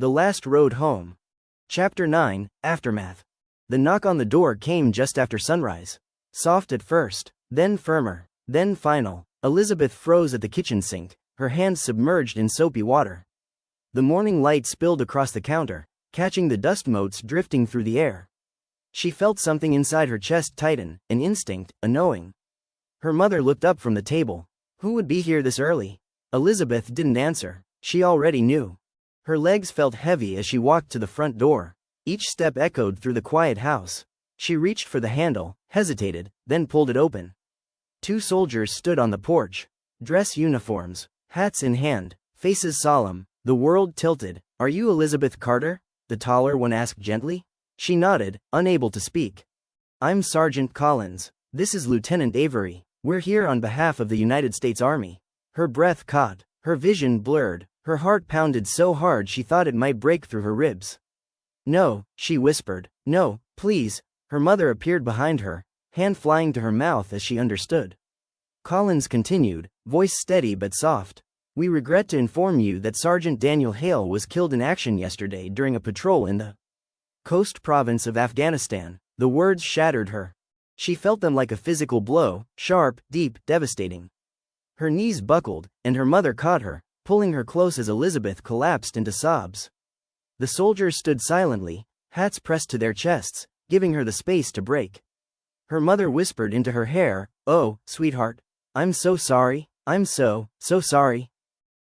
The Last Road Home. Chapter 9, Aftermath. The knock on the door came just after sunrise. Soft at first, then firmer, then final. Elizabeth froze at the kitchen sink, her hands submerged in soapy water. The morning light spilled across the counter, catching the dust motes drifting through the air. She felt something inside her chest tighten, an instinct, a knowing. Her mother looked up from the table. Who would be here this early? Elizabeth didn't answer. She already knew. Her legs felt heavy as she walked to the front door. Each step echoed through the quiet house. She reached for the handle, hesitated, then pulled it open. Two soldiers stood on the porch. Dress uniforms, hats in hand, faces solemn, the world tilted. "Are you Elizabeth Carter?" the taller one asked gently. She nodded, unable to speak. "I'm Sergeant Collins. This is Lieutenant Avery. We're here on behalf of the United States Army." Her breath caught, her vision blurred, her heart pounded so hard she thought it might break through her ribs. "No," she whispered. "No, please." Her mother appeared behind her, hand flying to her mouth as she understood. Collins continued, voice steady but soft. "We regret to inform you that Sergeant Daniel Hale was killed in action yesterday during a patrol in the coast province of Afghanistan." The words shattered her. She felt them like a physical blow, sharp, deep, devastating. Her knees buckled, and her mother caught her, pulling her close as Elizabeth collapsed into sobs. The soldiers stood silently, hats pressed to their chests, giving her the space to break. Her mother whispered into her hair, "Oh, sweetheart. I'm so sorry, I'm so sorry."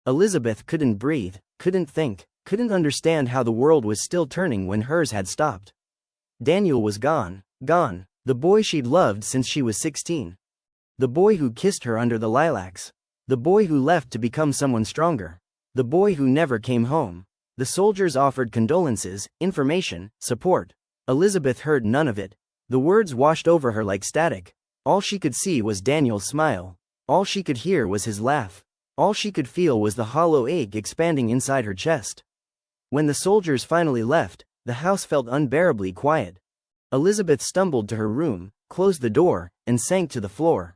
Elizabeth couldn't breathe, couldn't think, couldn't understand how the world was still turning when hers had stopped. Daniel was gone, gone, the boy she'd loved since she was 16. The boy who kissed her under the lilacs. The boy who left to become someone stronger. The boy who never came home. The soldiers offered condolences, information, support. Elizabeth heard none of it. The words washed over her like static. All she could see was Daniel's smile. All she could hear was his laugh. All she could feel was the hollow ache expanding inside her chest. When the soldiers finally left, the house felt unbearably quiet. Elizabeth stumbled to her room, closed the door, and sank to the floor.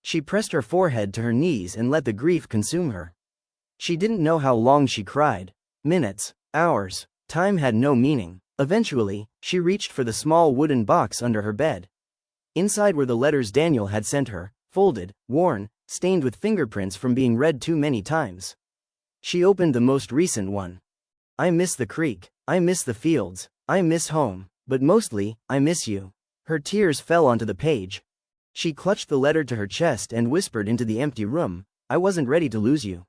She pressed her forehead to her knees and let the grief consume her. She didn't know how long she cried. Minutes, hours, time had no meaning. Eventually, she reached for the small wooden box under her bed. Inside were the letters Daniel had sent her, folded, worn, stained with fingerprints from being read too many times. She opened the most recent one. "I miss the creek, I miss the fields, I miss home, but mostly, I miss you." Her tears fell onto the page. She clutched the letter to her chest and whispered into the empty room, "I wasn't ready to lose you."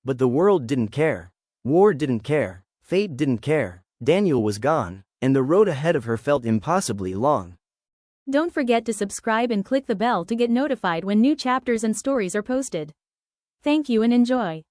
But the world didn't care. War didn't care. Fate didn't care. Daniel was gone, and the road ahead of her felt impossibly long. Don't forget to subscribe and click the bell to get notified when new chapters and stories are posted. Thank you and enjoy.